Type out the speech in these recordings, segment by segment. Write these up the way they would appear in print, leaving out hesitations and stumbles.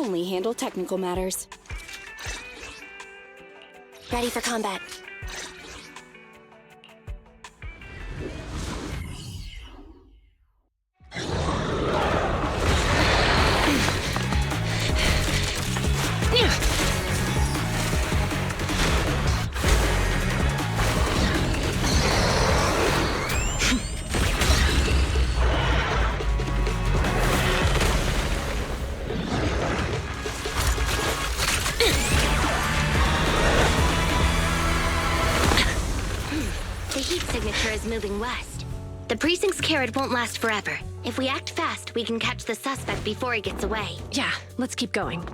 only handle technical matters. Ready for combat. The heat signature is moving west. The precinct's carrot won't last forever. If we act fast, we can catch the suspect before he gets away. Yeah, let's keep going.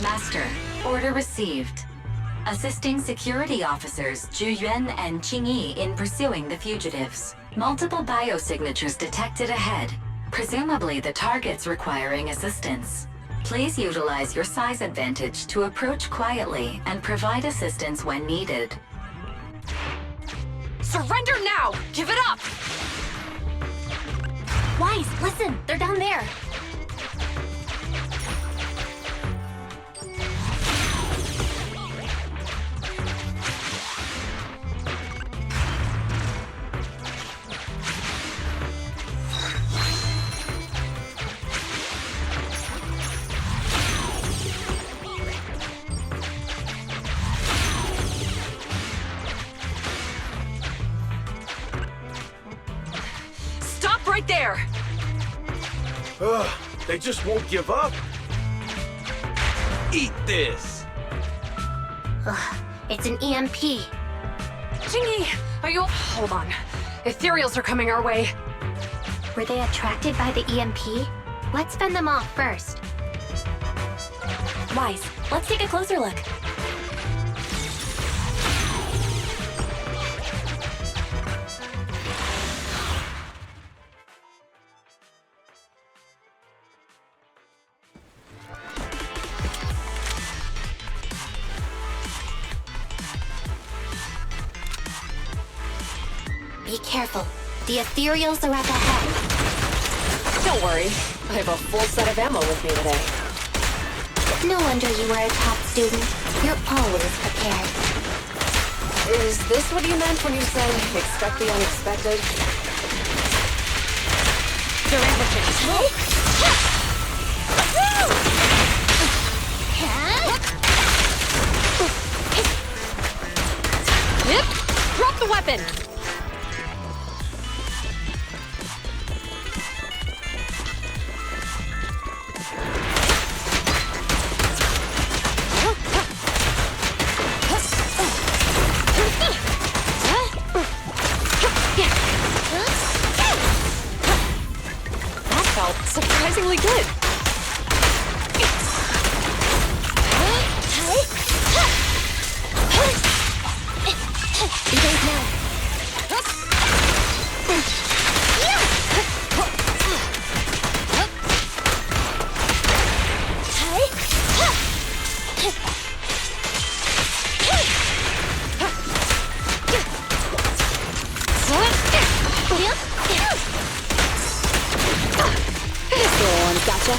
Master, order received. Assisting security officers Zhu Yuan and Qing Yi in pursuing the fugitives. Multiple biosignatures detected ahead, presumably the targets requiring assistance. Please utilize your size advantage to approach quietly and provide assistance when needed. Surrender now! Give it up! Wise, listen! They're down there! Stop right there! Ugh, they just won't give up. Eat this! Ugh, it's an EMP. Jingy, are you... Hold on. Ethereals are coming our way. Were they attracted by the EMP? Let's fend them off first. Wise, let's take a closer look. Be careful. The Ethereals are at the head. Don't worry. I have a full set of ammo with me today. No wonder you were a top student. You're always prepared. Is this what you meant when you said, expect the unexpected? They're ambushing. Yep! Drop the weapon! That felt surprisingly good. Evade now. Gotcha.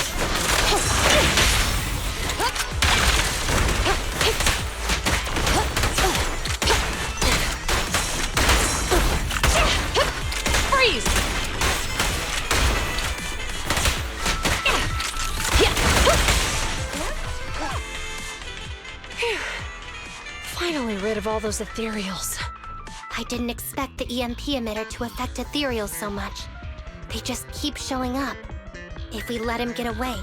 Freeze! Finally rid of all those ethereals. I didn't expect the EMP emitter to affect Ethereals so much. They just keep showing up. If we let him get away,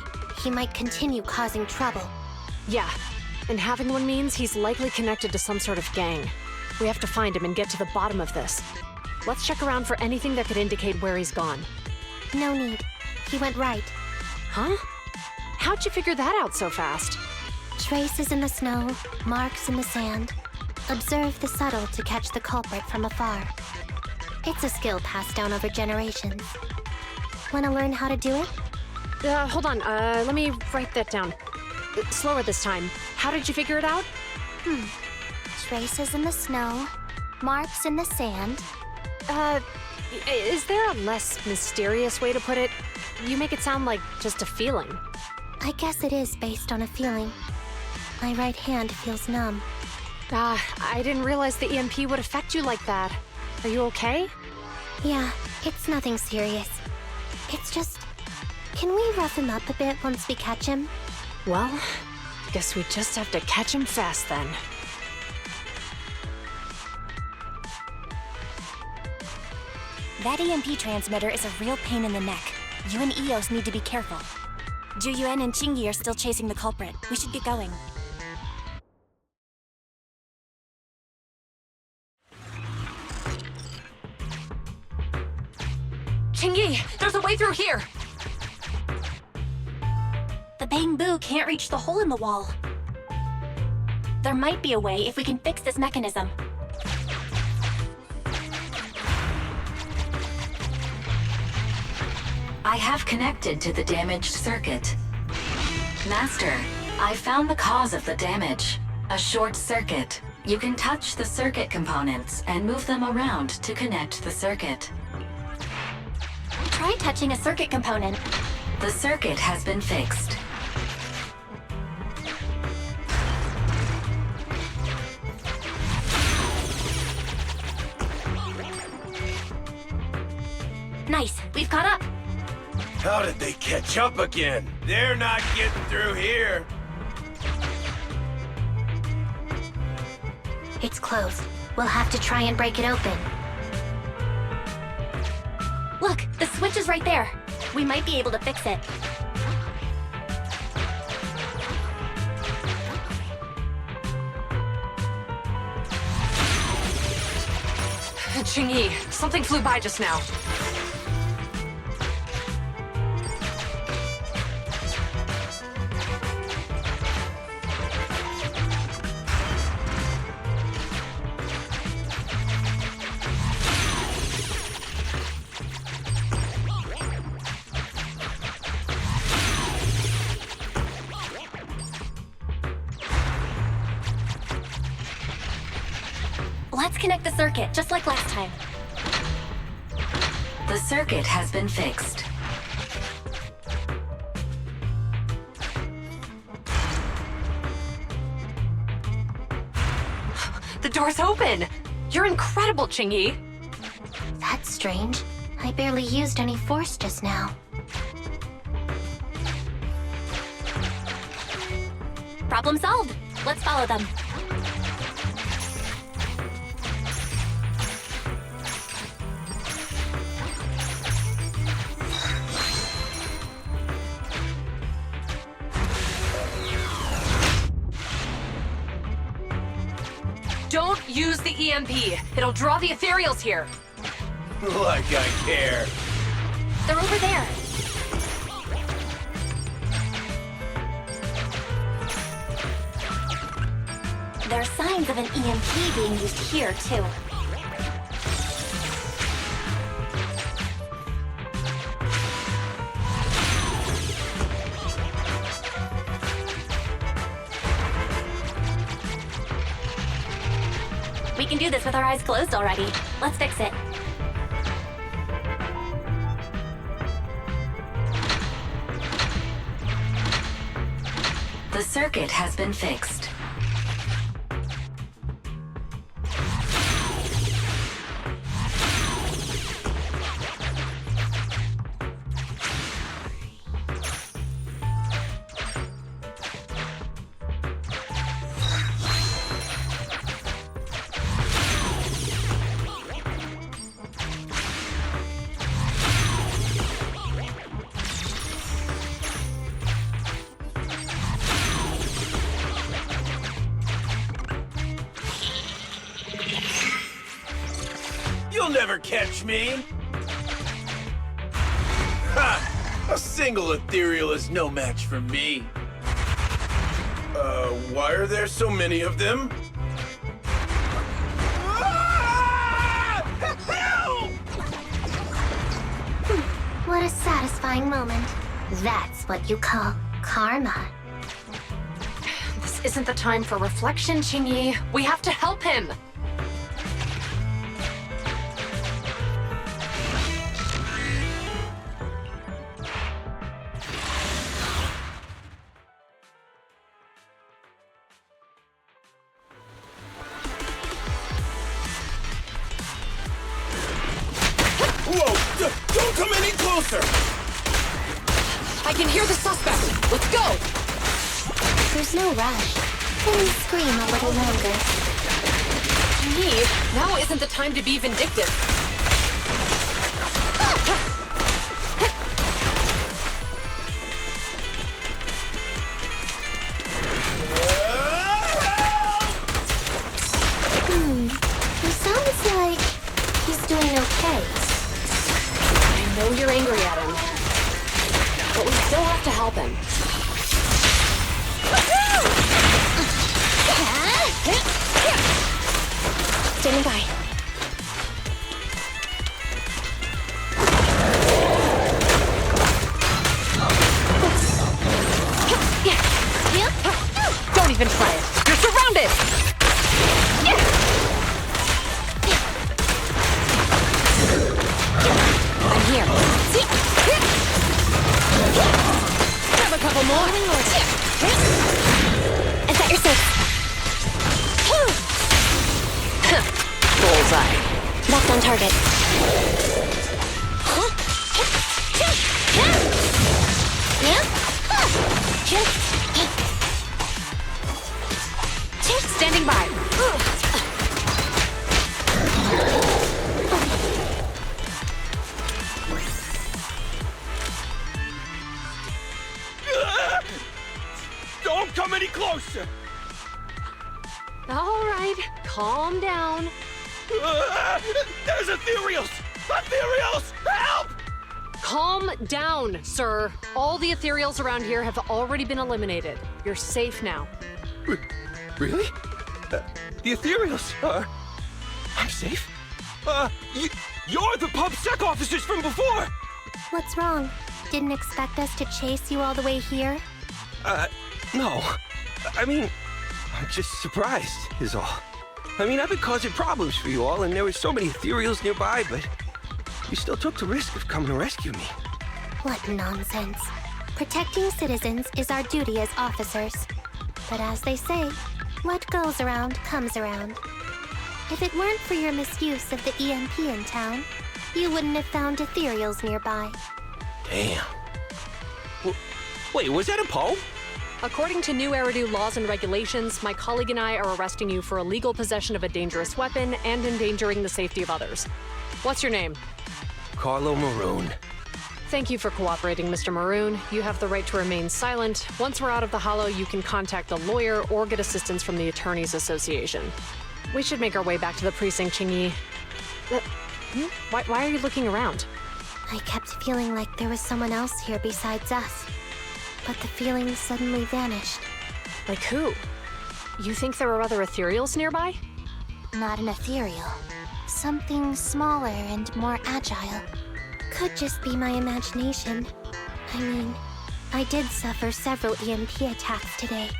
he might continue causing trouble. Yeah, and having one means he's likely connected to some sort of gang. We have to find him and get to the bottom of this. Let's check around for anything that could indicate where he's gone. No need. He went right. Huh? How'd you figure that out so fast? Traces in the snow, marks in the sand. Observe the subtle to catch the culprit from afar. It's a skill passed down over generations. Wanna learn how to do it? Hold on, let me write that down. Slower this time. How did you figure it out? Traces in the snow, marks in the sand. Is there a less mysterious way to put it? You make it sound like just a feeling. I guess it is based on a feeling. My right hand feels numb. I didn't realize the EMP would affect you like that. Are you okay? Yeah, it's nothing serious. It's just... Can we rough him up a bit once we catch him? Well, guess we just have to catch him fast then. That EMP transmitter is a real pain in the neck. You and Eos need to be careful. Juyuan and Qingyi are still chasing the culprit. We should get going. Qingyi, there's a way through here! The bamboo can't reach the hole in the wall. There might be a way if we can fix this mechanism. I have connected to the damaged circuit. Master, I found the cause of the damage. A short circuit. You can touch the circuit components and move them around to connect the circuit. Try touching a circuit component. The circuit has been fixed. Nice, we've caught up. How did they catch up again? They're not getting through here. It's closed. We'll have to try and break it open. Look, the switch is right there. We might be able to fix it. Qingyi, something flew by just now. Let's connect the circuit, just like last time. The circuit has been fixed. The door's open! You're incredible, Qingyi! That's strange. I barely used any force just now. Problem solved. Let's follow them. Don't use the EMP. It'll draw the ethereals here. Like I care. They're over there. There are signs of an EMP being used here, too. We can do this with our eyes closed already. Let's fix it. The circuit has been fixed. You'll never catch me! Ha! A single ethereal is no match for me. Why are there so many of them? Ah! Help! What a satisfying moment. That's what you call karma. This isn't the time for reflection, Qingyi. We have to help him. closer! I can hear the suspect! Let's go! There's no rush. Please scream a little longer. Me? Now isn't the time to be vindictive. He sounds like he's doing okay. I know you're angry at him, but we still have to help him. Standing by. Don't even try it. You're surrounded! I'm here. Grab a couple more. Is that your six? Bullseye. Locked on target. Standing by. Don't come any closer! All right, calm down. There's ethereals! Ethereals! Help! Calm down, sir. All the ethereals around here have already been eliminated. You're safe now. Really? The ethereals are... I'm safe? You're the PubSec officers from before! What's wrong? Didn't expect us to chase you all the way here? No. I mean, I'm just surprised, is all. I mean, I've been causing problems for you all, and there were so many ethereals nearby, but you still took the risk of coming to rescue me. What nonsense. Protecting citizens is our duty as officers. But as they say, what goes around comes around. If it weren't for your misuse of the EMP in town, you wouldn't have found ethereals nearby. Damn. Wait, was that a poem? According to new Eridu laws and regulations, my colleague and I are arresting you for illegal possession of a dangerous weapon and endangering the safety of others. What's your name? Carlo Maroon. Thank you for cooperating, Mr. Maroon. You have the right to remain silent. Once we're out of the hollow, you can contact a lawyer or get assistance from the Attorneys Association. We should make our way back to the precinct, Qingyi. Why are you looking around? I kept feeling like there was someone else here besides us. But the feeling suddenly vanished. Like who? You think there are other ethereals nearby? Not an ethereal. Something smaller and more agile. Could just be my imagination. I mean, I did suffer several EMP attacks today,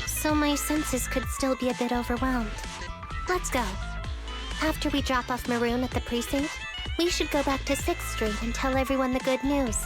so my senses could still be a bit overwhelmed. Let's go. After we drop off Maroon at the precinct, we should go back to 6th Street and tell everyone the good news.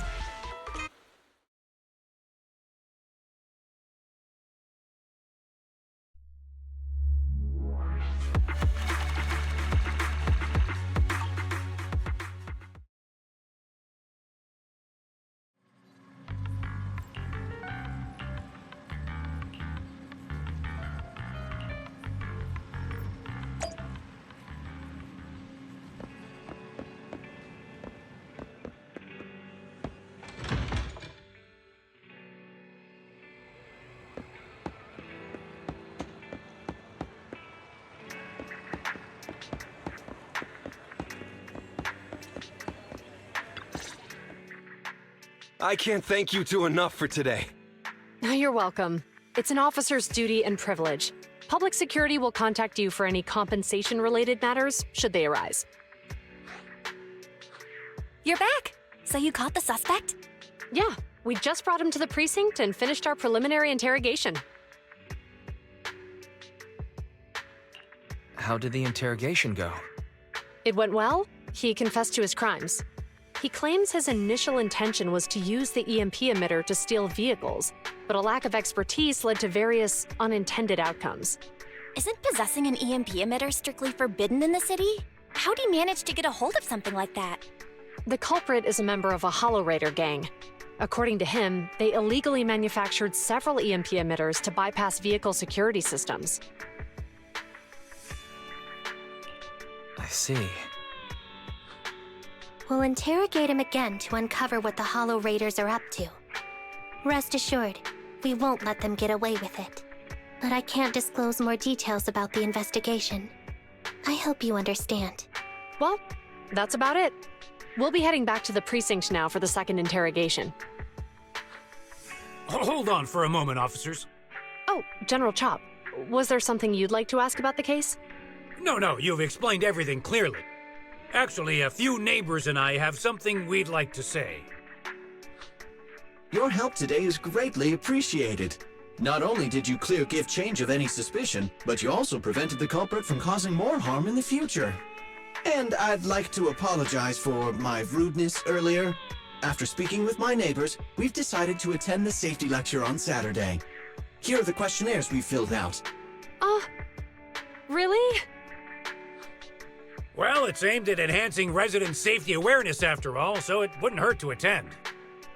I can't thank you two enough for today. You're welcome. It's an officer's duty and privilege. Public security will contact you for any compensation-related matters, should they arise. You're back! So you caught the suspect? Yeah, we just brought him to the precinct and finished our preliminary interrogation. How did the interrogation go? It went well. He confessed to his crimes. He claims his initial intention was to use the EMP emitter to steal vehicles, but a lack of expertise led to various unintended outcomes. Isn't possessing an EMP emitter strictly forbidden in the city? How'd he manage to get a hold of something like that? The culprit is a member of a Hollow Raider gang. According to him, they illegally manufactured several EMP emitters to bypass vehicle security systems. I see. We'll interrogate him again to uncover what the Hollow Raiders are up to. Rest assured, we won't let them get away with it. But I can't disclose more details about the investigation. I hope you understand. Well, that's about it. We'll be heading back to the precinct now for the second interrogation. Hold on for a moment, officers. Oh, General Chop, was there something you'd like to ask about the case? No, you've explained everything clearly. Actually, a few neighbors and I have something we'd like to say. Your help today is greatly appreciated. Not only did you clear Gift Change of any suspicion, but you also prevented the culprit from causing more harm in the future. And I'd like to apologize for my rudeness earlier. After speaking with my neighbors, we've decided to attend the safety lecture on Saturday. Here are the questionnaires we filled out. Really? Well, it's aimed at enhancing resident safety awareness after all, so it wouldn't hurt to attend.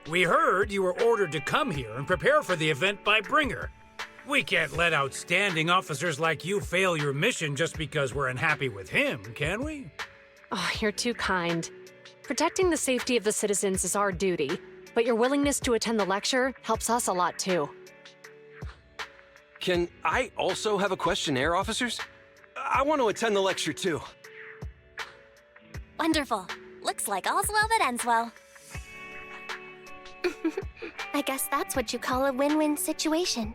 We heard you were ordered to come here and prepare for the event by Bringer. We can't let outstanding officers like you fail your mission just because we're unhappy with him, can we? Oh, you're too kind. Protecting the safety of the citizens is our duty, but your willingness to attend the lecture helps us a lot too. Can I also have a questionnaire, officers? I want to attend the lecture too. Wonderful. Looks like all's well that ends well. I guess that's what you call a win-win situation.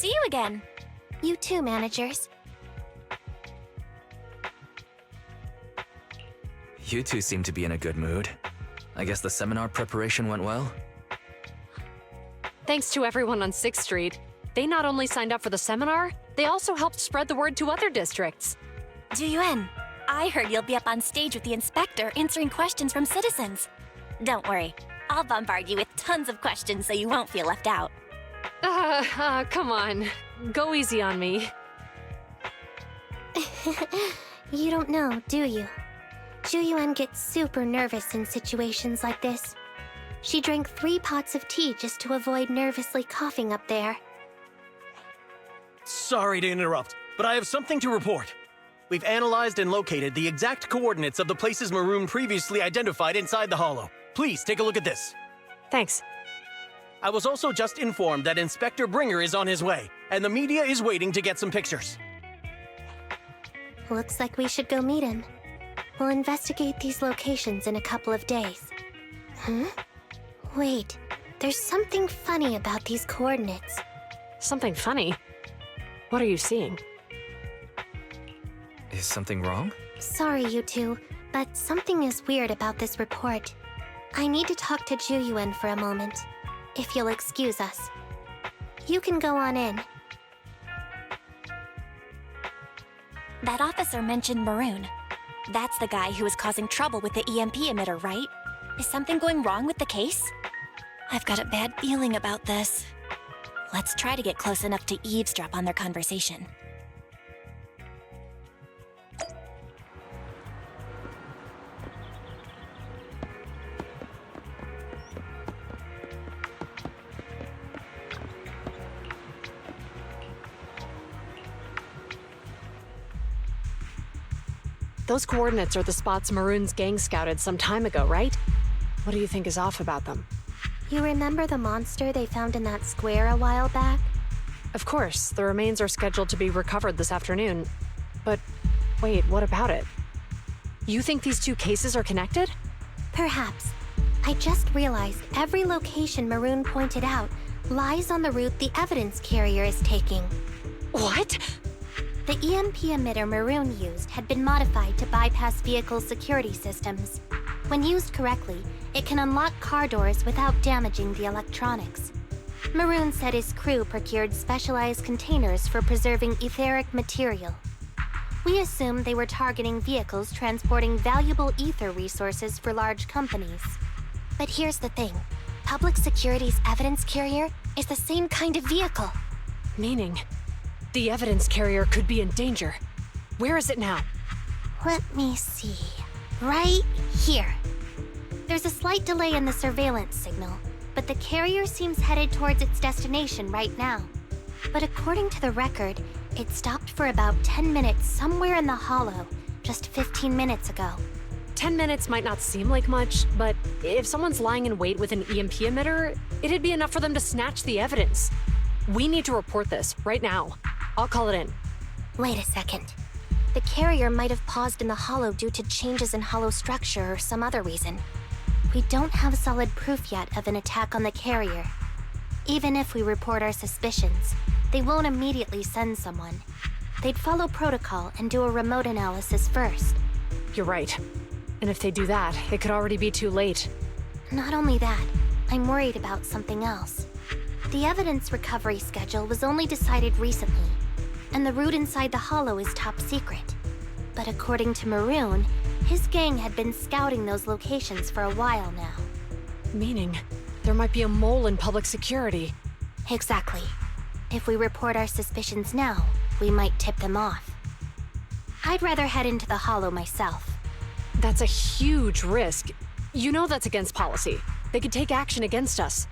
see you again. You too, managers. You two seem to be in a good mood. I guess the seminar preparation went well? Thanks to everyone on 6th Street. They not only signed up for the seminar, they also helped spread the word to other districts. Juyuan, I heard you'll be up on stage with the inspector answering questions from citizens. Don't worry, I'll bombard you with tons of questions so you won't feel left out. Come on. Go easy on me. You don't know, do you? Juyuan gets super nervous in situations like this. She drank 3 pots of tea just to avoid nervously coughing up there. Sorry to interrupt, but I have something to report. We've analyzed and located the exact coordinates of the places Maroon previously identified inside the hollow. Please take a look at this. Thanks. I was also just informed that Inspector Bringer is on his way, and the media is waiting to get some pictures. Looks like we should go meet him. We'll investigate these locations in a couple of days. Huh? Wait, there's something funny about these coordinates. Something funny? What are you seeing? Is something wrong? Sorry, you two, but something is weird about this report. I need to talk to Juyuan for a moment, if you'll excuse us. You can go on in. That officer mentioned Maroon. That's the guy who was causing trouble with the EMP emitter, right? Is something going wrong with the case? I've got a bad feeling about this. Let's try to get close enough to eavesdrop on their conversation. Those coordinates are the spots Maroon's gang scouted some time ago, right? What do you think is off about them? You remember the monster they found in that square a while back? Of course, the remains are scheduled to be recovered this afternoon. But wait, what about it? You think these two cases are connected? Perhaps. I just realized every location Maroon pointed out lies on the route the evidence carrier is taking. What? The EMP emitter Maroon used had been modified to bypass vehicle security systems. When used correctly, it can unlock car doors without damaging the electronics. Maroon said his crew procured specialized containers for preserving etheric material. We assumed they were targeting vehicles transporting valuable ether resources for large companies. But here's the thing. Public Security's evidence carrier is the same kind of vehicle. Meaning, the evidence carrier could be in danger. Where is it now? Let me see. Right here. There's a slight delay in the surveillance signal, but the carrier seems headed towards its destination right now. But according to the record, it stopped for about 10 minutes somewhere in the hollow, just 15 minutes ago. 10 minutes might not seem like much, but if someone's lying in wait with an EMP emitter, it'd be enough for them to snatch the evidence. We need to report this right now. I'll call it in. Wait a second. The carrier might have paused in the hollow due to changes in hollow structure or some other reason. We don't have solid proof yet of an attack on the carrier. Even if we report our suspicions, they won't immediately send someone. They'd follow protocol and do a remote analysis first. You're right. And if they do that, it could already be too late. Not only that, I'm worried about something else. The evidence recovery schedule was only decided recently, and the route inside the hollow is top secret. But according to Maroon, his gang had been scouting those locations for a while now. Meaning, there might be a mole in public security. Exactly. If we report our suspicions now, we might tip them off. I'd rather head into the hollow myself. That's a huge risk. You know that's against policy. They could take action against us.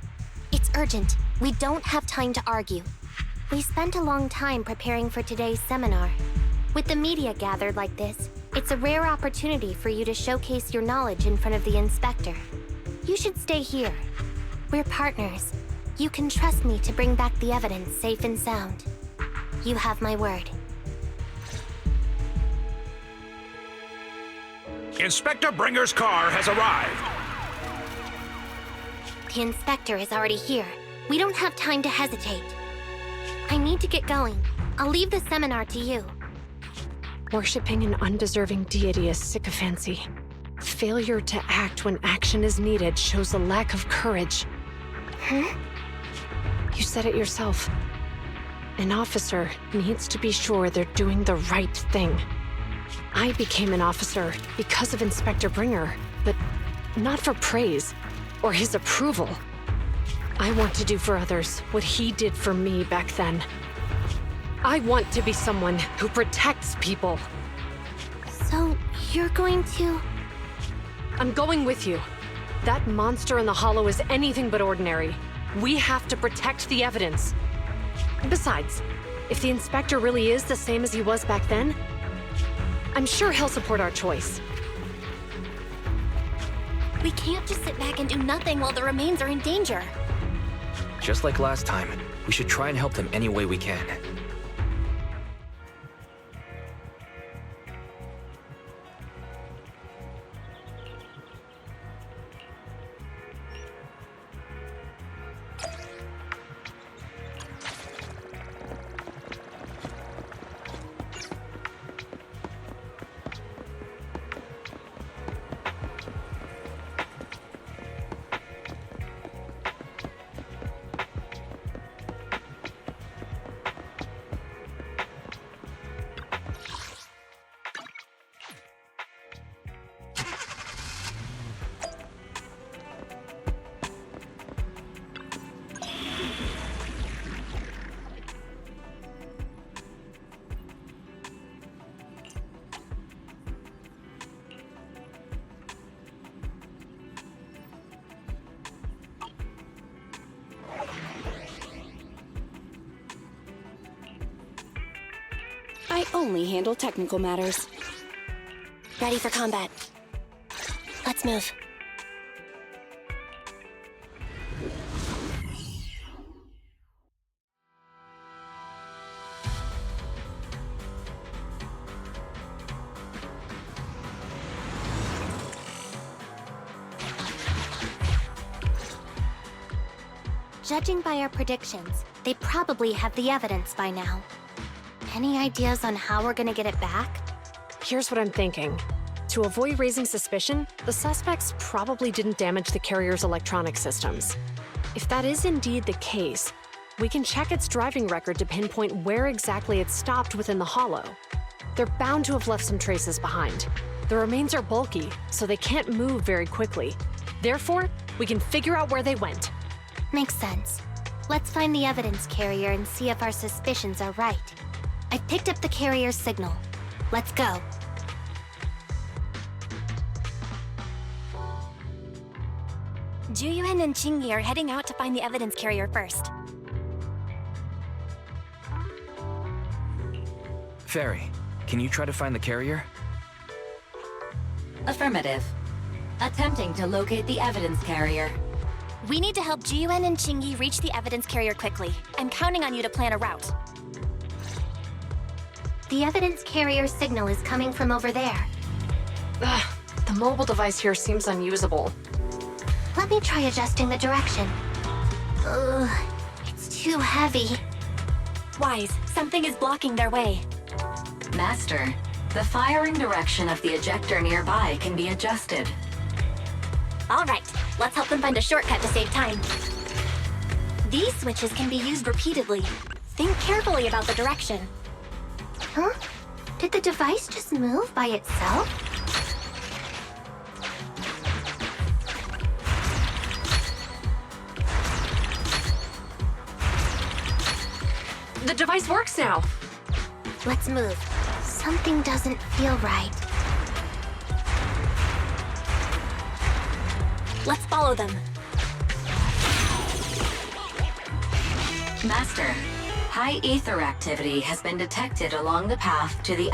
It's urgent. We don't have time to argue. We spent a long time preparing for today's seminar. With the media gathered like this, it's a rare opportunity for you to showcase your knowledge in front of the inspector. You should stay here. We're partners. You can trust me to bring back the evidence safe and sound. You have my word. Inspector Bringer's car has arrived. The inspector is already here. We don't have time to hesitate. I need to get going. I'll leave the seminar to you. Worshipping an undeserving deity is sycophancy. Failure to act when action is needed shows a lack of courage. Huh? You said it yourself. An officer needs to be sure they're doing the right thing. I became an officer because of Inspector Bringer, but not for praise or his approval. I want to do for others what he did for me back then. I want to be someone who protects people. So, you're going to... I'm going with you. That monster in the hollow is anything but ordinary. We have to protect the evidence. Besides, if the inspector really is the same as he was back then, I'm sure he'll support our choice. We can't just sit back and do nothing while the remains are in danger. Just like last time, we should try and help them any way we can. I only handle technical matters. Ready for combat. Let's move. Judging by our predictions, they probably have the evidence by now. Any ideas on how we're gonna get it back? Here's what I'm thinking. To avoid raising suspicion, the suspects probably didn't damage the carrier's electronic systems. If that is indeed the case, we can check its driving record to pinpoint where exactly it stopped within the hollow. They're bound to have left some traces behind. The remains are bulky, so they can't move very quickly. Therefore, we can figure out where they went. Makes sense. Let's find the evidence carrier and see if our suspicions are right. I've picked up the carrier's signal. Let's go. Juyuan and Qingyi are heading out to find the evidence carrier first. Fairy, can you try to find the carrier? Affirmative. Attempting to locate the evidence carrier. We need to help Juyuan and Qingyi reach the evidence carrier quickly. I'm counting on you to plan a route. The evidence carrier signal is coming from over there. Ugh, the mobile device here seems unusable. Let me try adjusting the direction. Ugh, it's too heavy. Wise, something is blocking their way. Master, the firing direction of the ejector nearby can be adjusted. All right, let's help them find a shortcut to save time. These switches can be used repeatedly. Think carefully about the direction. Huh? Did the device just move by itself? The device works now! Let's move. Something doesn't feel right. Let's follow them. Master, high ether activity has been detected along the path to the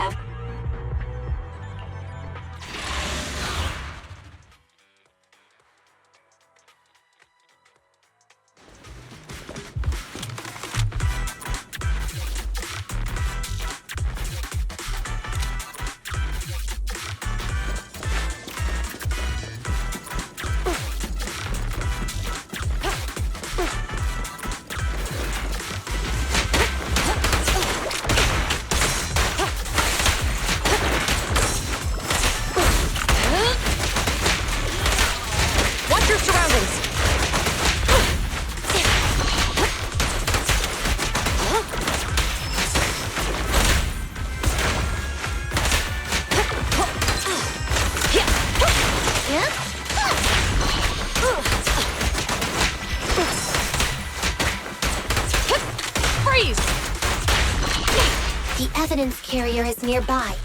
evidence carrier is nearby.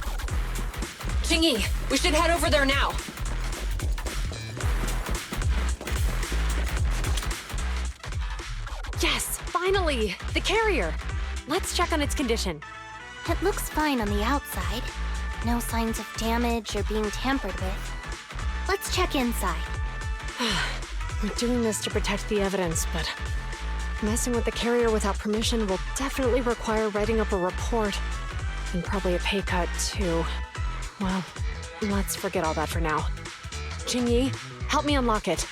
Jingyi, we should head over there now. Yes, finally! The carrier! Let's check on its condition. It looks fine on the outside. No signs of damage or being tampered with. Let's check inside. We're doing this to protect the evidence, but messing with the carrier without permission will definitely require writing up a report. And probably a pay cut, too. Well, let's forget all that for now. Jingyi, help me unlock it.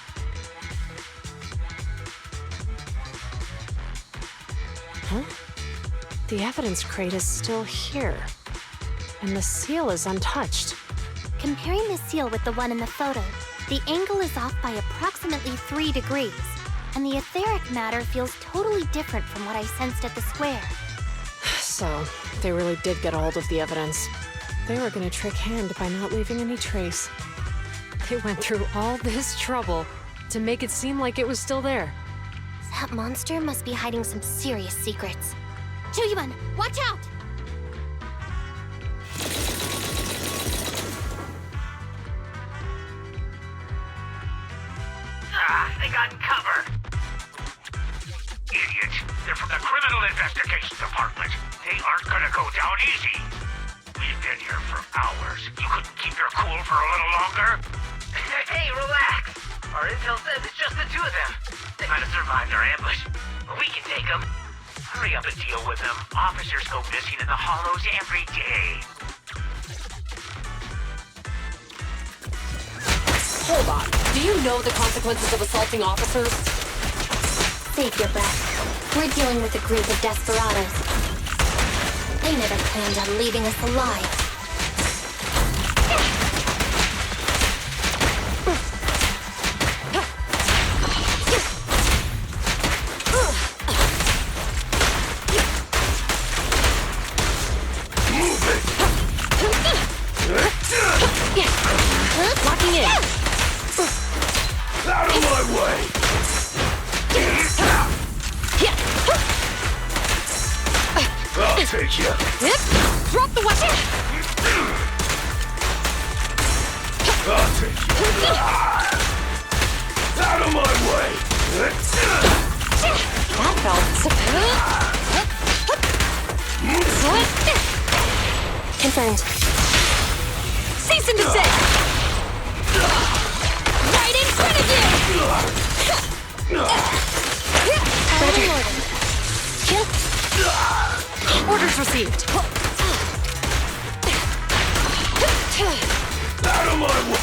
Huh? The evidence crate is still here. And the seal is untouched. Comparing the seal with the one in the photo, the angle is off by approximately 3 degrees, and the etheric matter feels totally different from what I sensed at the square. So, they really did get a hold of the evidence. They were gonna trick Hand by not leaving any trace. They went through all this trouble to make it seem like it was still there. That monster must be hiding some serious secrets. Chuyuan, watch out! They got cover. Idiots. They're from the Criminal Investigation Department. They aren't gonna go down easy. We've been here for hours. You couldn't keep your cool for a little longer? Hey, relax. Our intel says it's just the two of them. They might have survived our ambush, but we can take them. Hurry up and deal with them. Officers go missing in the hollows every day. Hold on. Do you know the consequences of assaulting officers? Save your breath. We're dealing with a group of desperados. They never planned on leaving us alive. Locking in. Out of my way! I'll take you. Drop the weapon. I'll take you. Out of my way! That felt... Confirmed. Cease and desist! Right in front of you! Roger. Kill. Orders received. Out of my way!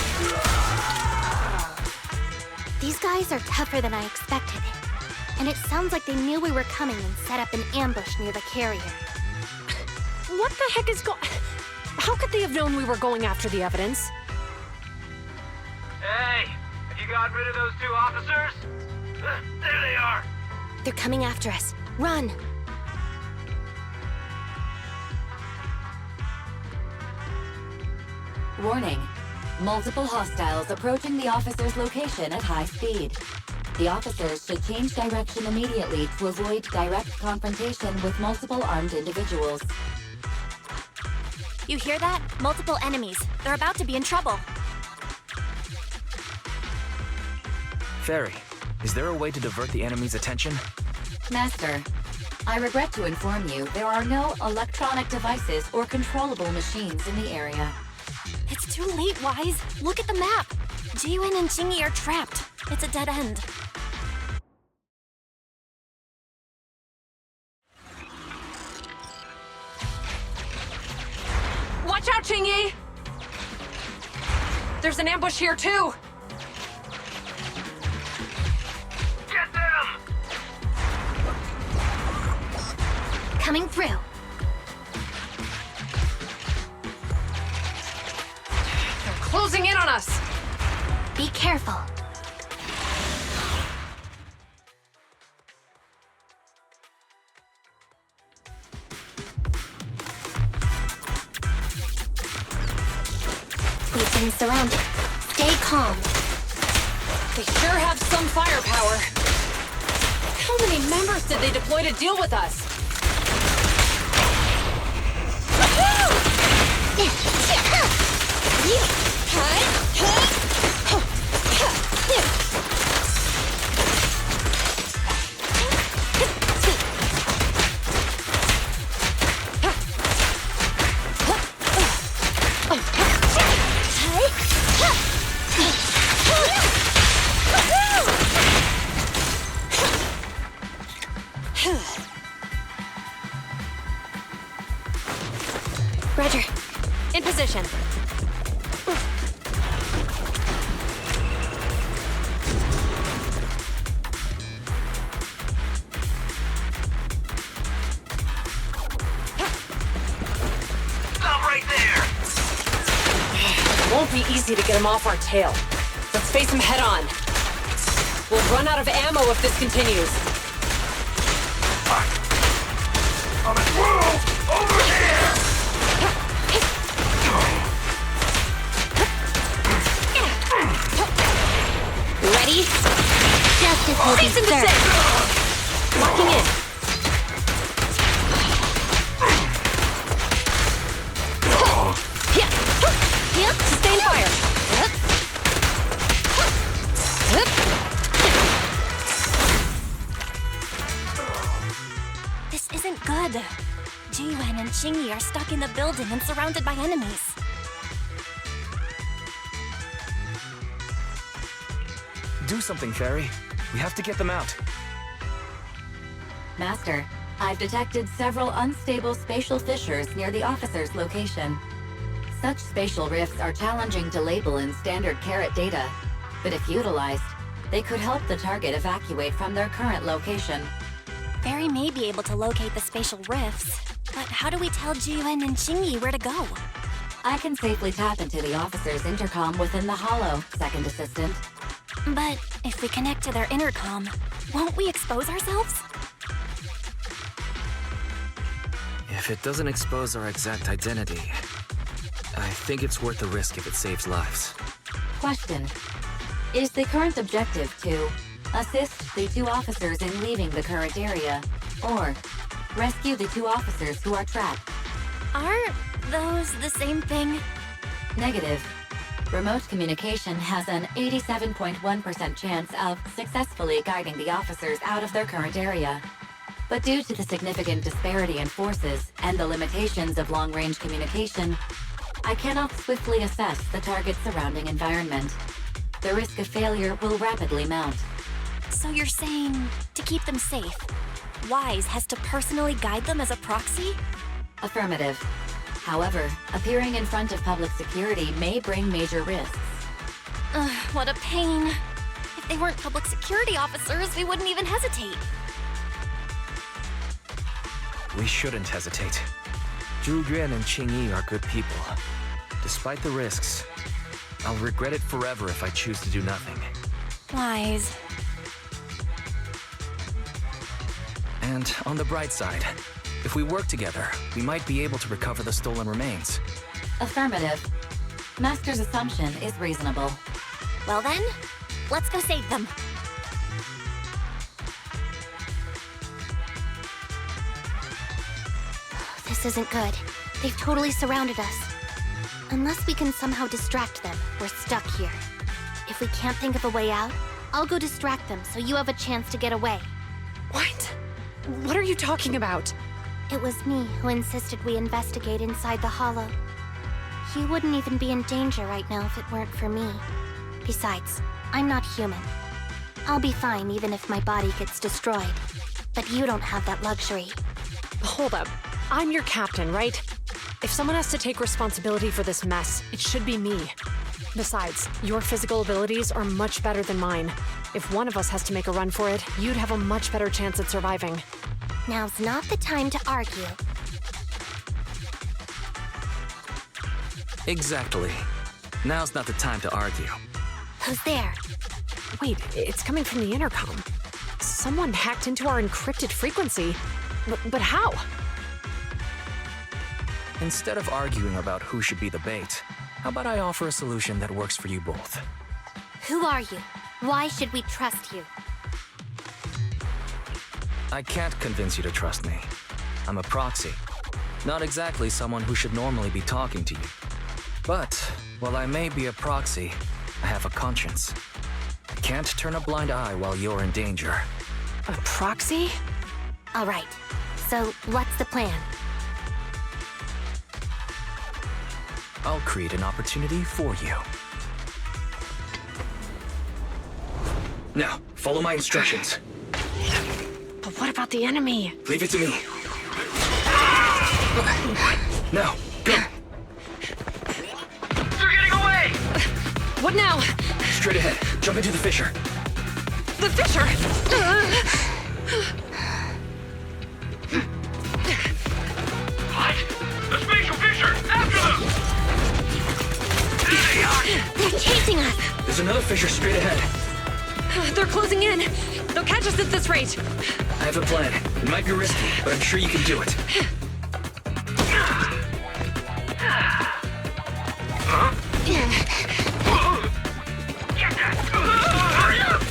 These guys are tougher than I expected. And it sounds like they knew we were coming and set up an ambush near the carrier. What the heck is going... How could they have known we were going after the evidence? Hey, have you gotten rid of those two officers? There they are. They're coming after us. Run! Warning. Multiple hostiles approaching the officer's location at high speed. The officers should change direction immediately to avoid direct confrontation with multiple armed individuals. You hear that? Multiple enemies. They're about to be in trouble. Fairy, is there a way to divert the enemy's attention? Master, I regret to inform you there are no electronic devices or controllable machines in the area. It's too late, Wise. Look at the map. Jiwen and Jingyi are trapped. It's a dead end. Watch out, Jingyi! There's an ambush here, too! Get them! Coming through. They're closing in on us! Be careful. We've been surrounded. Stay calm. They sure have some firepower. How many members did they deploy to deal with us? Roger. In position. Stop right there! Won't be easy to get him off our tail. Let's face him head on. We'll run out of ammo if this continues. Over here! Ready? Justice will be served. Locking in. Sustain fire. This isn't good. Jiyuan and Qingyi are stuck in the building and surrounded by enemies. Do something, Fairy. We have to get them out. Master, I've detected several unstable spatial fissures near the officer's location. Such spatial rifts are challenging to label in standard carrot data, but if utilized, they could help the target evacuate from their current location. Barry may be able to locate the spatial rifts, but how do we tell Jiyuan and Qingyi where to go? I can safely tap into the officer's intercom within the hollow, Second Assistant. But if we connect to their intercom, won't we expose ourselves? If it doesn't expose our exact identity, I think it's worth the risk if it saves lives. Question. Is the current objective to assist the two officers in leaving the current area, or rescue the two officers who are trapped? Aren't those the same thing? Negative. Remote communication has an 87.1% chance of successfully guiding the officers out of their current area. But due to the significant disparity in forces and the limitations of long-range communication, I cannot swiftly assess the target's surrounding environment. The risk of failure will rapidly mount. So you're saying, to keep them safe, Wise has to personally guide them as a proxy? Affirmative. However, appearing in front of public security may bring major risks. Ugh, what a pain. If they weren't public security officers, we wouldn't even hesitate. We shouldn't hesitate. Zhu Yuan and Qingyi are good people. Despite the risks, I'll regret it forever if I choose to do nothing. Wise. And on the bright side, if we work together, we might be able to recover the stolen remains. Affirmative. Master's assumption is reasonable. Well then, let's go save them. This isn't good. They've totally surrounded us. Unless we can somehow distract them, we're stuck here. If we can't think of a way out, I'll go distract them so you have a chance to get away. What? What are you talking about? It was me who insisted we investigate inside the hollow. You wouldn't even be in danger right now if it weren't for me. Besides, I'm not human. I'll be fine even if my body gets destroyed. But you don't have that luxury. Hold up. I'm your captain, right? If someone has to take responsibility for this mess, it should be me. Besides, your physical abilities are much better than mine. If one of us has to make a run for it, you'd have a much better chance at surviving. Now's not the time to argue. Exactly. Now's not the time to argue. Who's there? Wait, it's coming from the intercom. Someone hacked into our encrypted frequency. But how? Instead of arguing about who should be the bait, how about I offer a solution that works for you both? Who are you? Why should we trust you? I can't convince you to trust me. I'm a proxy. Not exactly someone who should normally be talking to you. But, while I may be a proxy, I have a conscience. I can't turn a blind eye while you're in danger. A proxy? All right. So, what's the plan? I'll create an opportunity for you. Now, follow my instructions. But what about the enemy? Leave it to me. Now, go! They're getting away! What now? Straight ahead. Jump into the fissure. The fissure! What? The spatial fissure! After them! There they are! They're chasing us! There's another fissure straight ahead. They're closing in. They'll catch us at this rate. I have a plan. It might be risky, but I'm sure you can do it. Get that! Hurry up!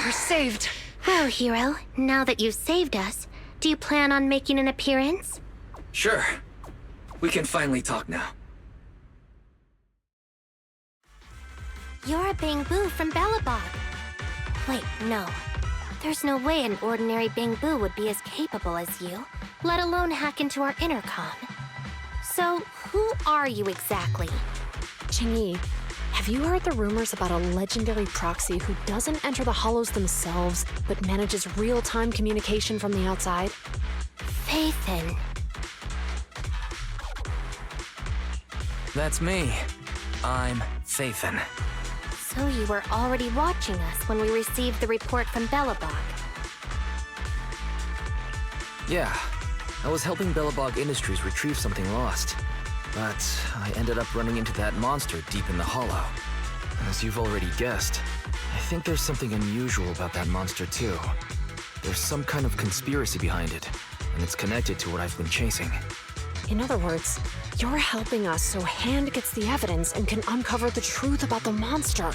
We're saved. Well, hero, now that you've saved us, do you plan on making an appearance? Sure. We can finally talk now. You're a Bangbu from Bellabog. Wait, no. There's no way an ordinary Bangbu would be as capable as you, let alone hack into our intercom. So, who are you exactly? Qingyi, have you heard the rumors about a legendary proxy who doesn't enter the hollows themselves, but manages real-time communication from the outside? Phaethon. That's me. I'm Phaethon. So you were already watching us when we received the report from Bellabog. Yeah. I was helping Bellabog Industries retrieve something lost. But I ended up running into that monster deep in the hollow. As you've already guessed, I think there's something unusual about that monster too. There's some kind of conspiracy behind it, and it's connected to what I've been chasing. In other words, you're helping us so Hand gets the evidence and can uncover the truth about the monster.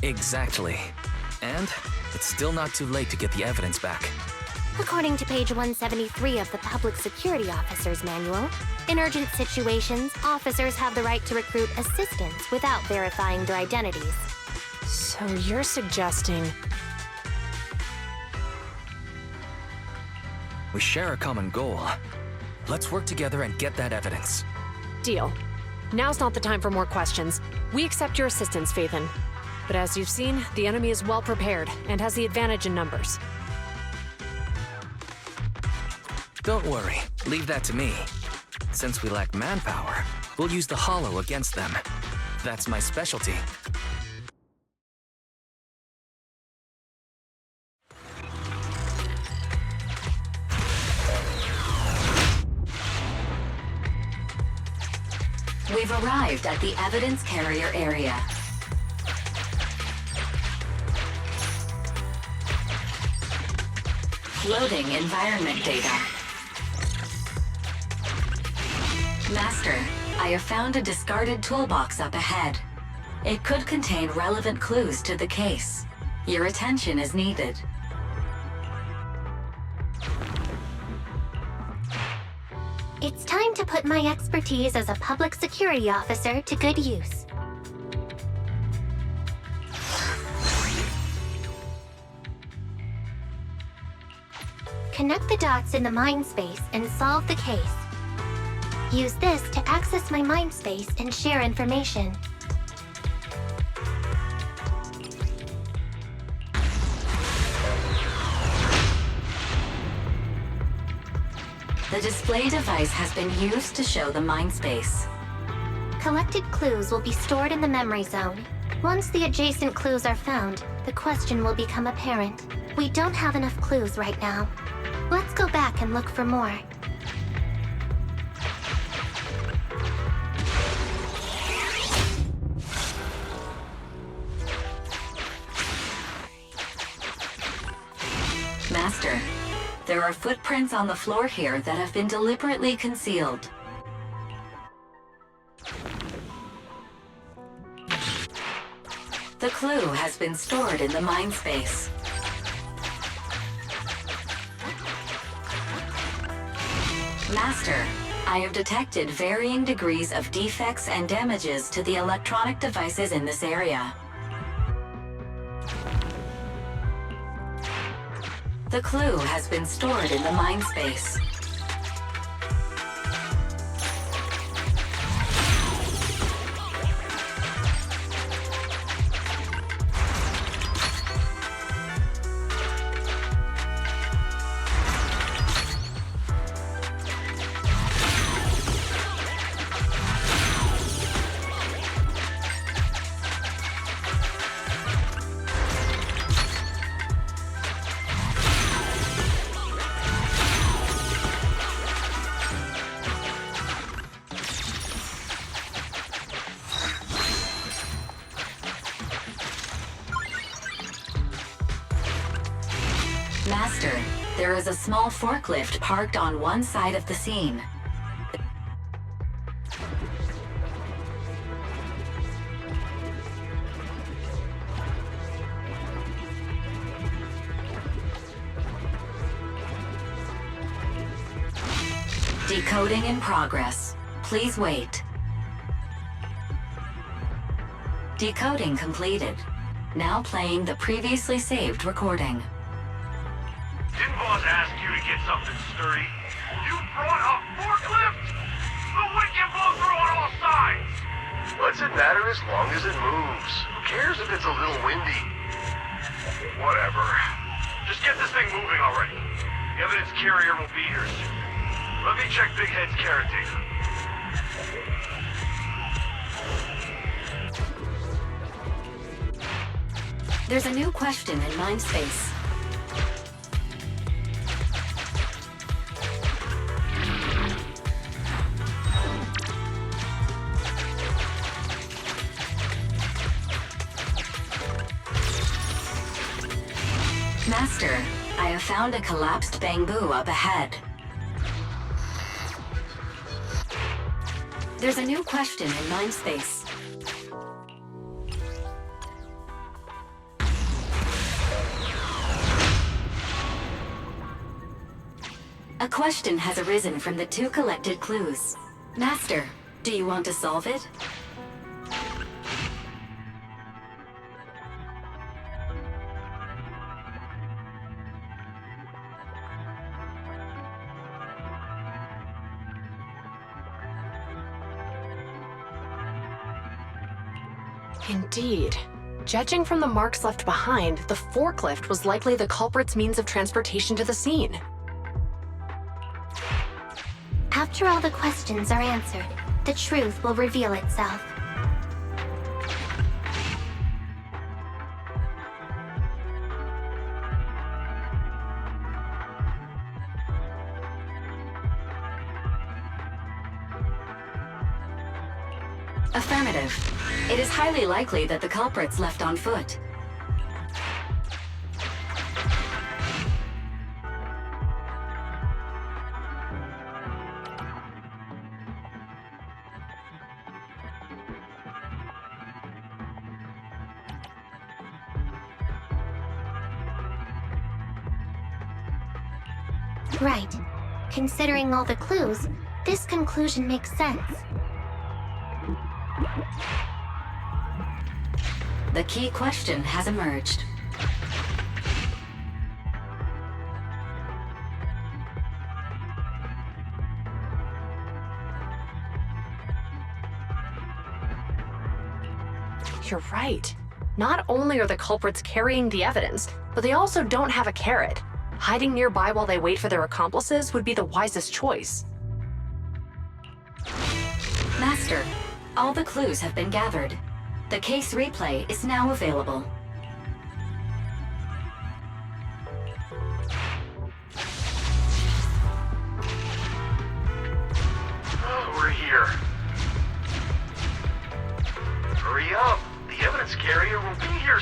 Exactly. And it's still not too late to get the evidence back. According to page 173 of the Public Security Officer's Manual, in urgent situations, officers have the right to recruit assistants without verifying their identities. So you're suggesting... We share a common goal. Let's work together and get that evidence. Deal. Now's not the time for more questions. We accept your assistance, Phaethon. But as you've seen, the enemy is well prepared and has the advantage in numbers. Don't worry, leave that to me. Since we lack manpower, we'll use the hollow against them. That's my specialty. We've arrived at the evidence carrier area. Loading environment data. Master, I have found a discarded toolbox up ahead. It could contain relevant clues to the case. Your attention is needed. It's time to put my expertise as a public security officer to good use. Connect the dots in the mind space and solve the case. Use this to access my mind space and share information. The display device has been used to show the mind space. Collected clues will be stored in the memory zone. Once the adjacent clues are found, the question will become apparent. We don't have enough clues right now. Let's go back and look for more. Master, there are footprints on the floor here that have been deliberately concealed. The clue has been stored in the mind space. Master, I have detected varying degrees of defects and damages to the electronic devices in this area. The clue has been stored in the mind space. Master, there is a small forklift parked on one side of the scene. Decoding in progress. Please wait. Decoding completed. Now playing the previously saved recording. Didn't boss ask you to get something sturdy? You brought a forklift? The wind can blow through on all sides! What's it matter as long as it moves? Who cares if it's a little windy? Whatever. Just get this thing moving already. The evidence carrier will be here soon. Let me check Big Head's carrot data. There's a new question in mind space. Master, I have found a collapsed bamboo up ahead. There's a new question in mind space. A question has arisen from the two collected clues. Master, do you want to solve it? Indeed. Judging from the marks left behind, the forklift was likely the culprit's means of transportation to the scene. After all the questions are answered, the truth will reveal itself. Affirmative. It is highly likely that the culprits left on foot. Right. Considering all the clues, this conclusion makes sense. The key question has emerged. You're right. Not only are the culprits carrying the evidence, but they also don't have a carrot. Hiding nearby while they wait for their accomplices would be the wisest choice. Master, all the clues have been gathered. The case replay is now available.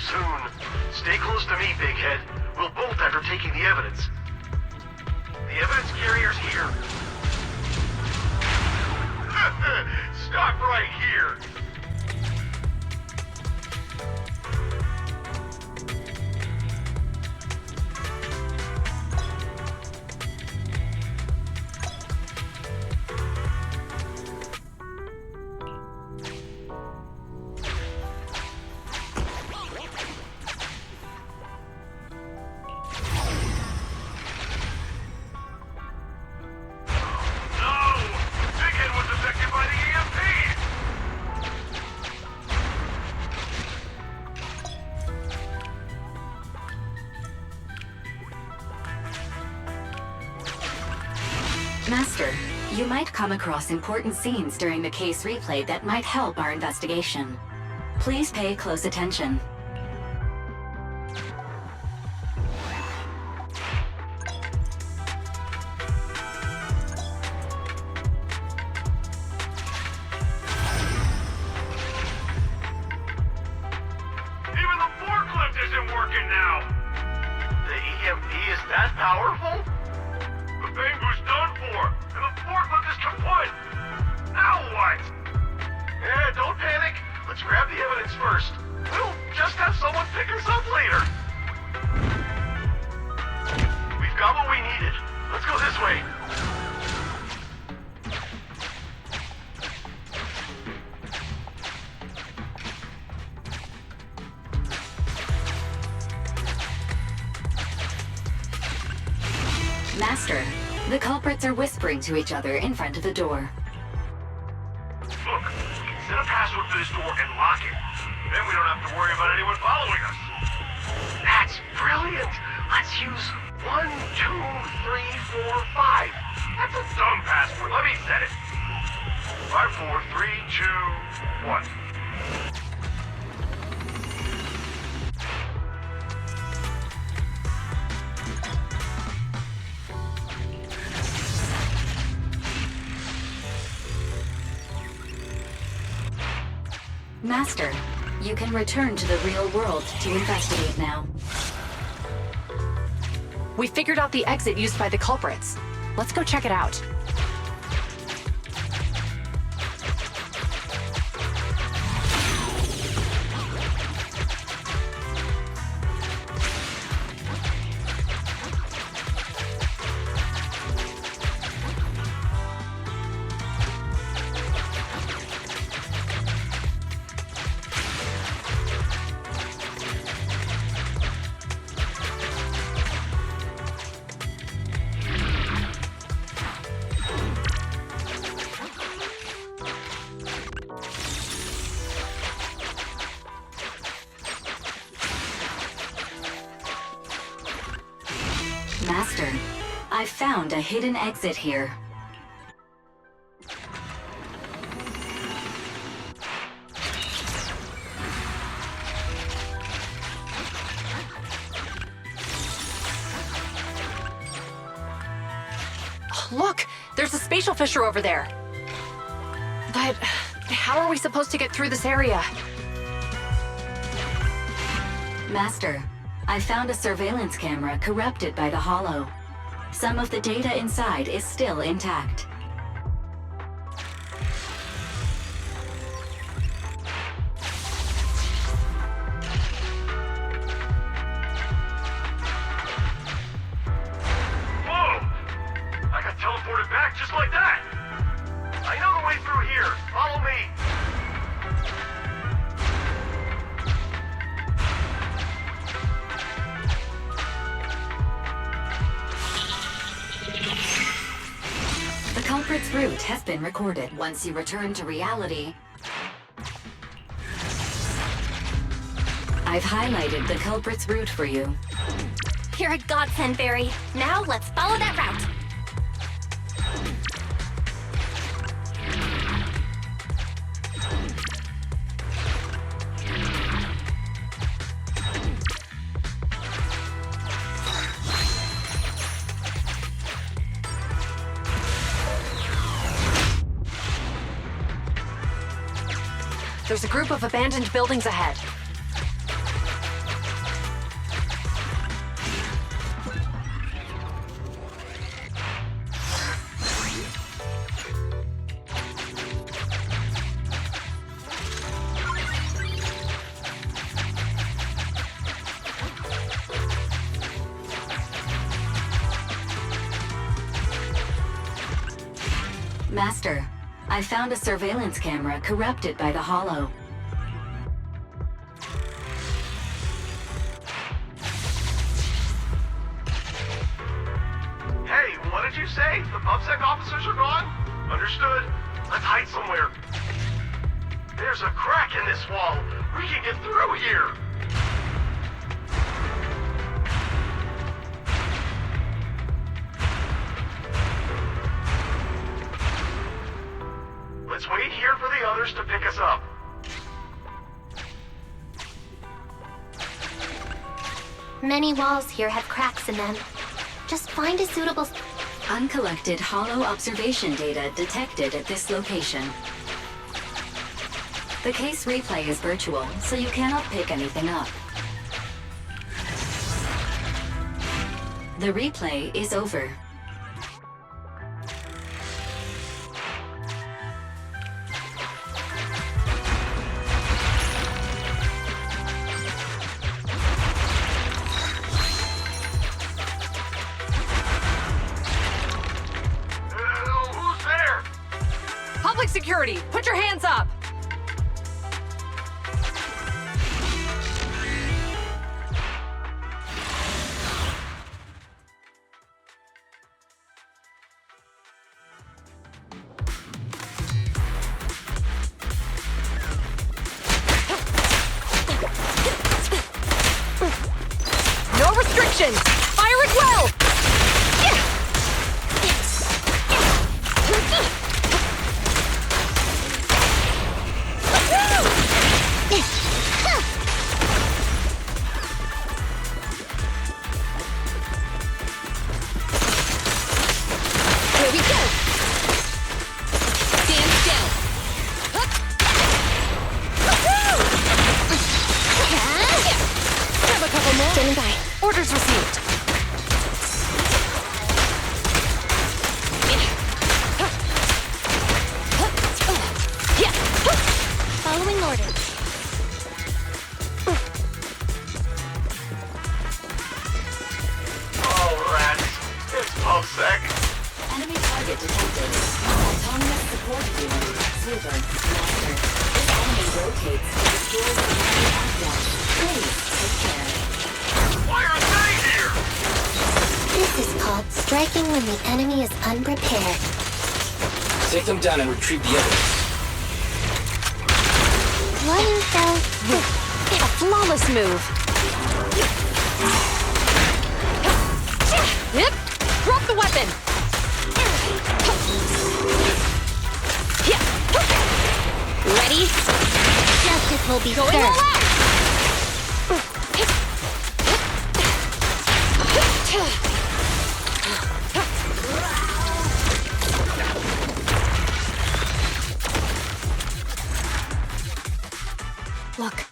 soon. Stay close to me, big head. We'll bolt after taking the evidence. The evidence carrier's here. Stop right here. Master, you might come across important scenes during the case replay that might help our investigation. Please pay close attention. Even the forklift isn't working now. The EMP is that powerful? The Bangu's done for, and the forklift is kaput! Now what? Yeah, don't panic. Let's grab the evidence first. We'll just have someone pick us up later. We've got what we needed. Let's go this way. Master, the culprits are whispering to each other in front of the door. Look, set a password for this door and lock it. Then we don't have to worry about anyone following us. That's brilliant. Let's use 1, 2, 3, 4, 5. That's a dumb password. Let me set it. 5, 4, 3, 2, 1. Master, you can return to the real world to investigate now. We figured out the exit used by the culprits. Let's go check it out. Master, I found a hidden exit here. Look, there's a spatial fissure over there. But how are we supposed to get through this area? Master, I found a surveillance camera corrupted by the Hollow. Some of the data inside is still intact. Whoa! I got teleported back just like that! I know the way through here. Follow me. The culprit's route has been recorded. Once you return to reality, I've highlighted the culprit's route for you. You're a godsend, Barry. Now let's follow that route. There's a group of abandoned buildings ahead. Master, I found a surveillance camera corrupted by the Hollow. Hey, what did you say? The PubSec officers are gone? Understood. Let's hide somewhere. There's a crack in this wall. We can get through here. Let's wait here for the others to pick us up. Many walls here have cracks in them. Just find a suitable... Uncollected Hollow observation data detected at this location. The case replay is virtual, so you cannot pick anything up. The replay is over. Who's there? Public security, put your hands up! No restrictions! Fire at will! Here we go! Stand still! Grab a couple more. Standing by. Orders received. Following orders. Oh, rats. It's PubSec. Enemy target detected. Autonomous support unit. Silver. Master. This enemy rotates and destroys the enemy assets. Please, take care. Why are they here? This is called striking when the enemy is unprepared. Take them down and retrieve the evidence. One fell A flawless move. Yep. Drop the weapon. Ready? justice will be Going all served. out. Look,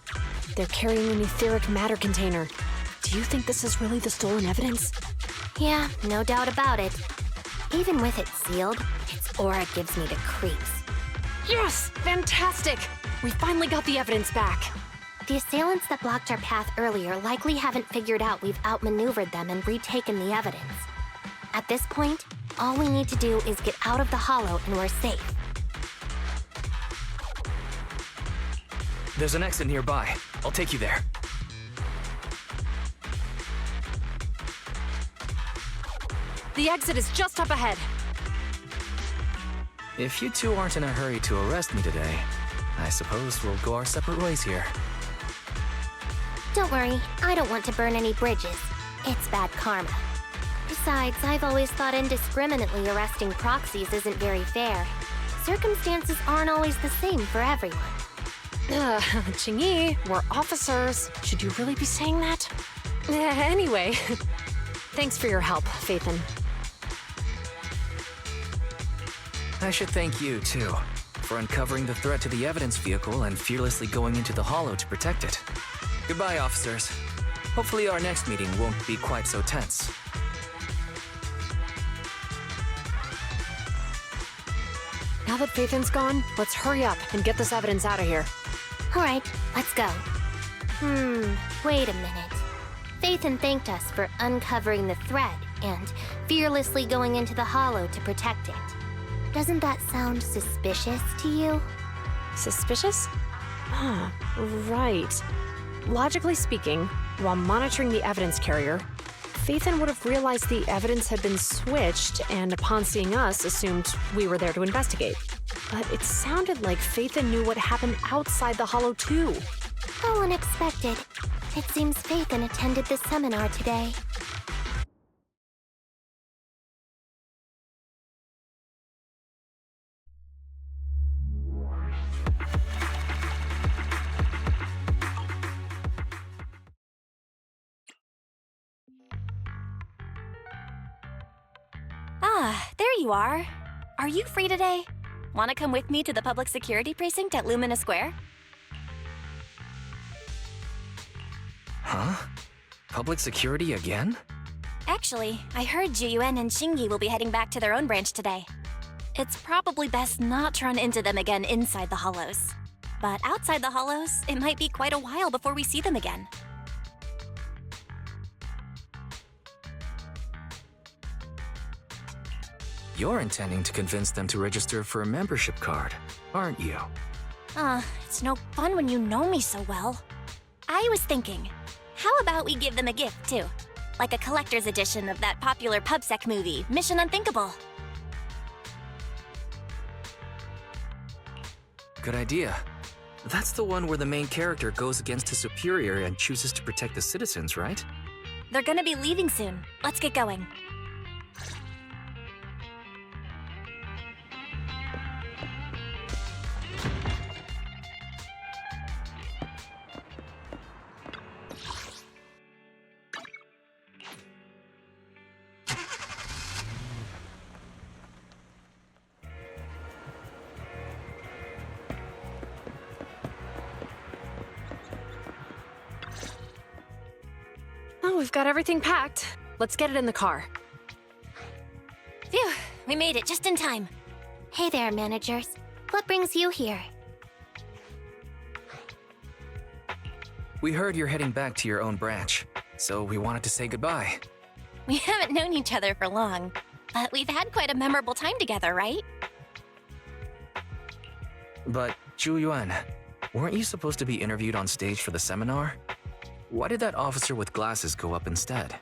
they're carrying an etheric matter container. Do you think this is really the stolen evidence? Yeah, no doubt about it. Even with it sealed, its aura gives me the creeps. Yes! Fantastic! We finally got the evidence back. The assailants that blocked our path earlier likely haven't figured out we've outmaneuvered them and retaken the evidence. At this point, all we need to do is get out of the hollow and we're safe. There's an exit nearby. I'll take you there. The exit is just up ahead. If you two aren't in a hurry to arrest me today, I suppose we'll go our separate ways here. Don't worry, I don't want to burn any bridges. It's bad karma. Besides, I've always thought indiscriminately arresting proxies isn't very fair. Circumstances aren't always the same for everyone. Qingyi, we're officers. Should you really be saying that? Anyway, thanks for your help, Phaethon. I should thank you, too, for uncovering the threat to the evidence vehicle and fearlessly going into the hollow to protect it. Goodbye, officers. Hopefully our next meeting won't be quite so tense. Now that Phaethon's gone, let's hurry up and get this evidence out of here. All right, let's go. Wait a minute. Phaethon thanked us for uncovering the thread and fearlessly going into the hollow to protect it. Doesn't that sound suspicious to you? Suspicious? Ah, right. Logically speaking, while monitoring the evidence carrier, Phaethon would have realized the evidence had been switched and upon seeing us assumed we were there to investigate. But it sounded like Phaethon knew what happened outside the Hollow too. How unexpected. It seems Phaethon attended the seminar today. Ah, there you are. Are you free today? Want to come with me to the public security precinct at Lumina Square? Huh? Public security again? Actually, I heard Juyuan and Shingi will be heading back to their own branch today. It's probably best not to run into them again inside the Hollows. But outside the Hollows, it might be quite a while before we see them again. You're intending to convince them to register for a membership card, aren't you? It's no fun when you know me so well. I was thinking, how about we give them a gift, too? Like a collector's edition of that popular PubSec movie, Mission Unthinkable. Good idea. That's the one where the main character goes against his superior and chooses to protect the citizens, right? They're gonna be leaving soon. Let's get going. Oh, we've got everything packed. Let's get it in the car. Phew, we made it just in time. Hey there, managers. What brings you here? We heard you're heading back to your own branch, so we wanted to say goodbye. We haven't known each other for long, but we've had quite a memorable time together, right? But, Juyuan, weren't you supposed to be interviewed on stage for the seminar? Why did that officer with glasses go up instead?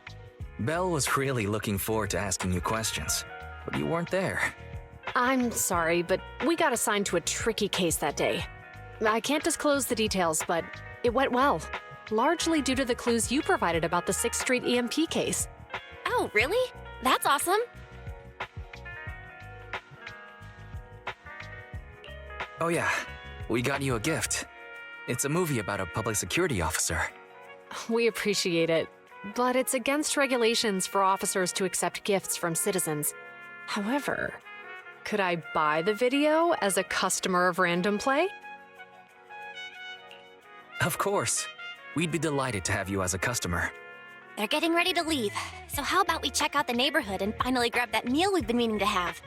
Belle was really looking forward to asking you questions, but you weren't there. I'm sorry, but we got assigned to a tricky case that day. I can't disclose the details, but it went well. Largely due to the clues you provided about the 6th Street EMP case. Oh, really? That's awesome. Oh yeah, we got you a gift. It's a movie about a public security officer. We appreciate it, but it's against regulations for officers to accept gifts from citizens. However, could I buy the video as a customer of Random Play? Of course. We'd be delighted to have you as a customer. They're getting ready to leave, so how about we check out the neighborhood and finally grab that meal we've been meaning to have?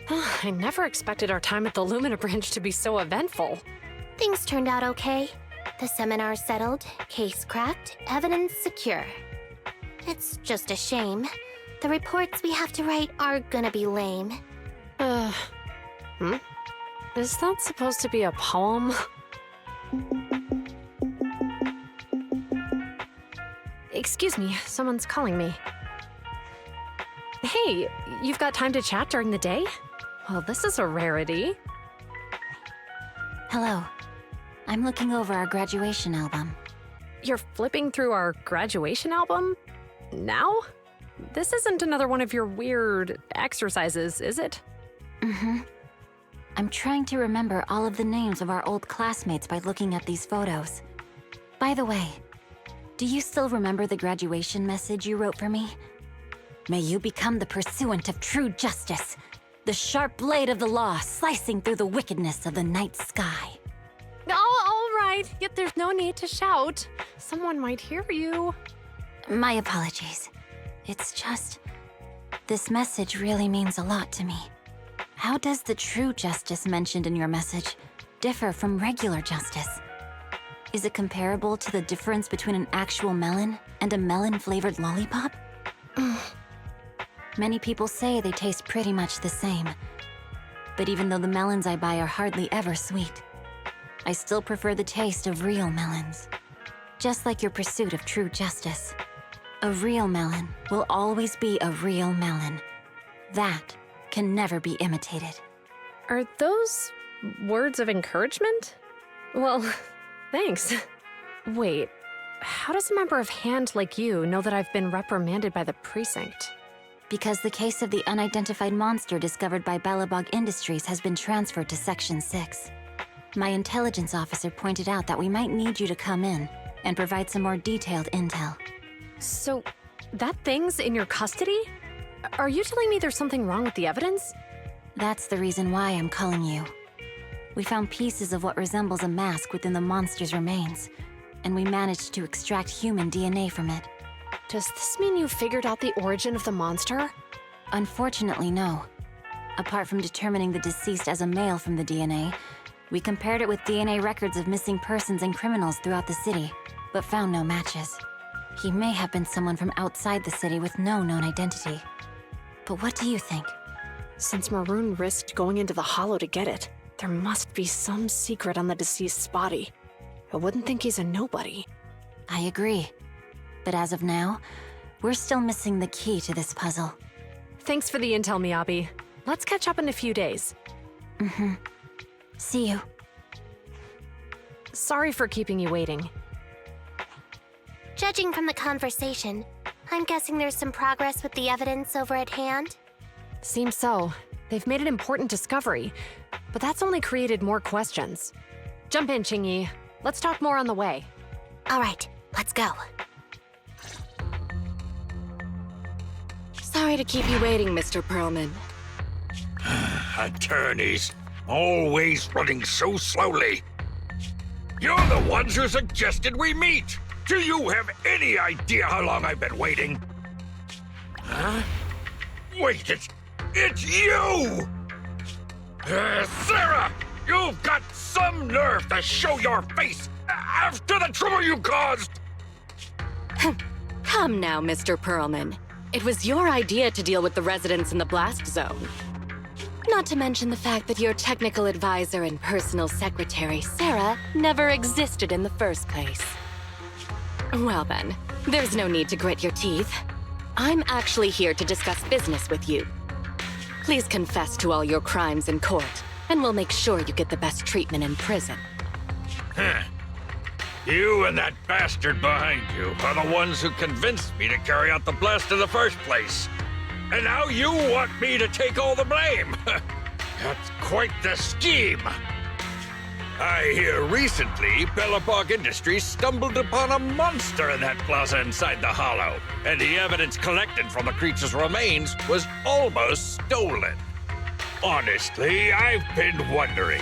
I never expected our time at the Lumina branch to be so eventful. Things turned out okay. The seminar settled, case cracked, evidence secure. It's just a shame. The reports we have to write are gonna be lame. Is that supposed to be a poem? Excuse me, someone's calling me. Hey, you've got time to chat during the day? Well, this is a rarity. Hello. I'm looking over our graduation album. You're flipping through our graduation album? Now? This isn't another one of your weird exercises, is it? Mm-hmm. I'm trying to remember all of the names of our old classmates by looking at these photos. By the way, do you still remember the graduation message you wrote for me? May you become the pursuant of true justice, the sharp blade of the law slicing through the wickedness of the night sky. Oh, all right. Yet there's no need to shout. Someone might hear you. My apologies. It's just... this message really means a lot to me. How does the true justice mentioned in your message differ from regular justice? Is it comparable to the difference between an actual melon and a melon-flavored lollipop? Many people say they taste pretty much the same. But even though the melons I buy are hardly ever sweet, I still prefer the taste of real melons. Just like your pursuit of true justice. A real melon will always be a real melon. That can never be imitated. Are those words of encouragement? Well, thanks. Wait, how does a member of Hand like you know that I've been reprimanded by the precinct? Because the case of the unidentified monster discovered by Belobog Industries has been transferred to Section 6. My intelligence officer pointed out that we might need you to come in and provide some more detailed intel. So, that thing's in your custody? Are you telling me there's something wrong with the evidence? That's the reason why I'm calling you. We found pieces of what resembles a mask within the monster's remains, and we managed to extract human DNA from it. Does this mean you figured out the origin of the monster? Unfortunately, no. Apart from determining the deceased as a male from the DNA, we compared it with DNA records of missing persons and criminals throughout the city, but found no matches. He may have been someone from outside the city with no known identity. But what do you think? Since Maroon risked going into the Hollow to get it, there must be some secret on the deceased's body. I wouldn't think he's a nobody. I agree. But as of now, we're still missing the key to this puzzle. Thanks for the intel, Miyabi. Let's catch up in a few days. Mm-hmm. See you. Sorry for keeping you waiting. Judging from the conversation, I'm guessing there's some progress with the evidence over at Hand? Seems so. They've made an important discovery, but that's only created more questions. Jump in, Qingyi. Let's talk more on the way. All right, let's go. Sorry to keep you waiting, Mr. Perlman. Attorneys, always running so slowly. You're the ones who suggested we meet. Do you have any idea how long I've been waiting? Huh? Wait, it's you! Sarah! You've got some nerve to show your face after the trouble you caused! Come now, Mr. Perlman. It was your idea to deal with the residents in the blast zone. Not to mention the fact that your technical advisor and personal secretary, Sarah, never existed in the first place. Well then, there's no need to grit your teeth. I'm actually here to discuss business with you. Please confess to all your crimes in court, and we'll make sure you get the best treatment in prison. Huh. You and that bastard behind you are the ones who convinced me to carry out the blast in the first place. And now you want me to take all the blame. That's quite the scheme. I hear recently Belobog Industries stumbled upon a monster in that plaza inside the Hollow, and the evidence collected from the creature's remains was almost stolen. Honestly, I've been wondering.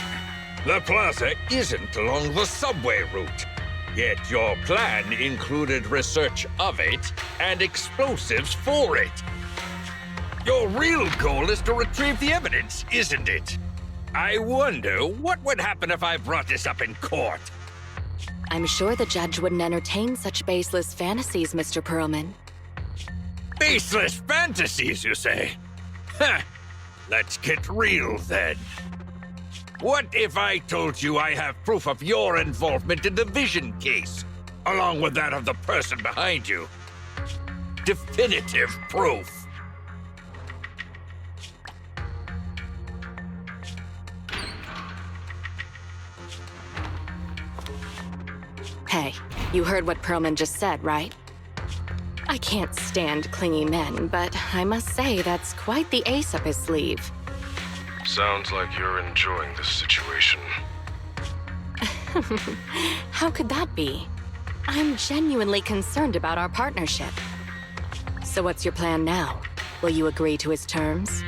The plaza isn't along the subway route, yet your plan included research of it and explosives for it. Your real goal is to retrieve the evidence, isn't it? I wonder what would happen if I brought this up in court. I'm sure the judge wouldn't entertain such baseless fantasies, Mr. Perlman. Baseless fantasies, you say? Huh. Let's get real, then. What if I told you I have proof of your involvement in the Vision case, along with that of the person behind you? Definitive proof. Hey, you heard what Perlman just said, right? I can't stand clingy men, but I must say that's quite the ace up his sleeve. Sounds like you're enjoying this situation. How could that be? I'm genuinely concerned about our partnership. So what's your plan now? Will you agree to his terms?